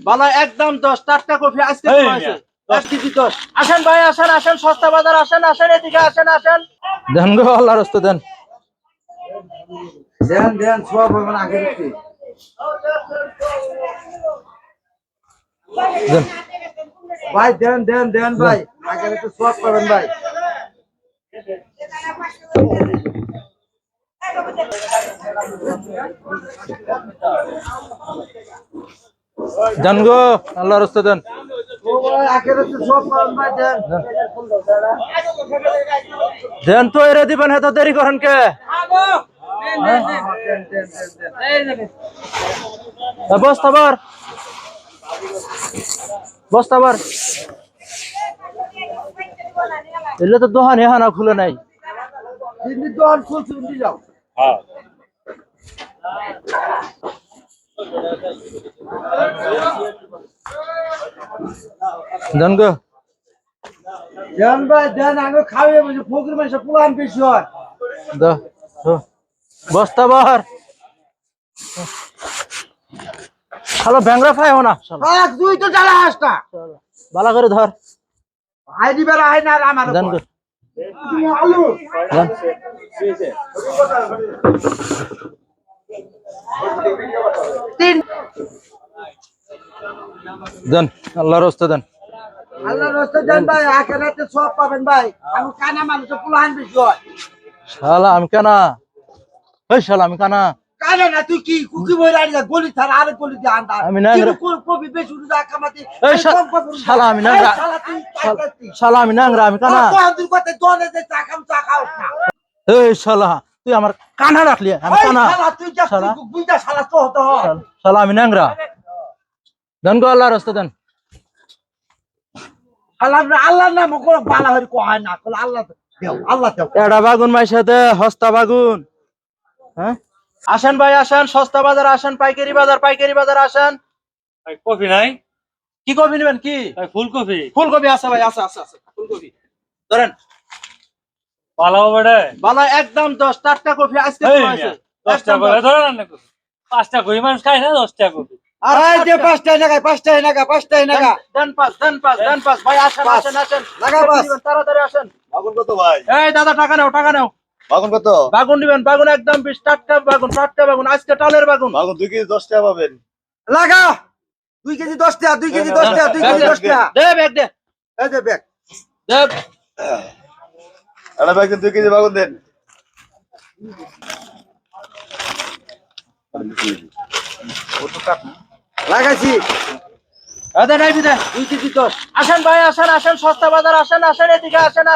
বালা একদম 10 টাটকা কফি আজকে তোমার আছে 10 কেজি 10 আসেন ভাই আসেন আসেন সস্তা বাজার আসেন আসেন এদিকে আসেন আসেন দেন গো আল্লাহর রাস্তা দেন দেন দেন সব হবে না আগে দিচ্ছি দেন ভাই দেন দেন দেন ভাই আগে একটু সব পাবেন ভাই দেন গো আল্লাহর রাস্তা দেন ও ভাই আগে একটু সব পাবেন ভাই দেন দেন তো এরে দিবেন এত দেরি করেন কে দেন দেন দেন বস্তাবার বস্তাবার এলে তো দোকান এখানা খুলে নাই তিন দোকান খুলছি উঠে যাও দেন গো দেন ভাই দেন আগে খাওয়াবে বুঝি ফকির মাসে পুলান বেশি হয় দো বস্তাবার হ্যালো ব্যাংরা ফাই না এক দুই তো জ্বালা হাসটা বালা করে ধর আই দিবার আই না আর আমার দেন গো আলু দেন তিন দেন আল্লাহর রাস্তা দেন আল্লাহর রাস্তা দেন ভাই আখেরাতে সব পাবেন ভাই আমি কানা মানুষ পুলান বেশি হয় শালা আমি কানা এই শালা আমি কানা কানে না তুই কি কুকি বই রাড়ি যা গলি থার আর গলি দিয়ে আন্দা আমি না কবি বেশি উড়ে যা কামাতি এই শালা আমি না শালা আমি নাংরা আমি কানা তুই কত দনে যে চা খাওস না এই শালা তুই আমার কানা রাখলি আমি কানা শালা তুই যা শালা বুইটা শালা তো হতো শালা আমি নাংরা দেন গো আল্লাহর রাস্তা দেন আল্লাহর নাম কোনো বালা হরি কয় না কল আল্লাহ দেও আল্লাহ দেও এডা বাগুন মাই সাথে হস্তা বাগুন হ্যাঁ আসেন ভাই আসেন সস্তা বাজার আসেন পাইকারি বাজার আসেন কফি নাই কি কফি নেবেন কি ফুলকপি ফুলকপি আছে ভাই আছে আছে আছে ফুলকপি ধরেন ভালো বেড়ে বালা একদম 10 টাটকা কফি আজকে তোমার আছে 10টা করে ধরে না 5টা কই মানুষ খায় না 10টা কফি আরে যে পাঁচটাই নাগা দেন পাঁচ ভাই আসেন আসেন আসেন লাগা পাঁচ। তাড়াতাড়ি আসেন বাগুন কত ভাই? এই দাদা টাকা নাও বাগুন কত? বাগুন দিবেন বাগুন একদম 20 টাটকা বাগুন আজকে টালের বাগুন বাগুন 2 কেজি 10 টাকা পাবেন। লাগা 2 কেজি 10 টাকা 2 কেজি 10 টাকা 2 কেজি 10 টাকা দে ব্যাগ দে এই যে ব্যাগ দে আরে ভাই 2 কেজি বাগুন দেন। লাগাইছি আদে নাই বিদে 2 কেজি 10 আসেন ভাই আসেন সস্তা বাজার আসেন এদিকে আসেন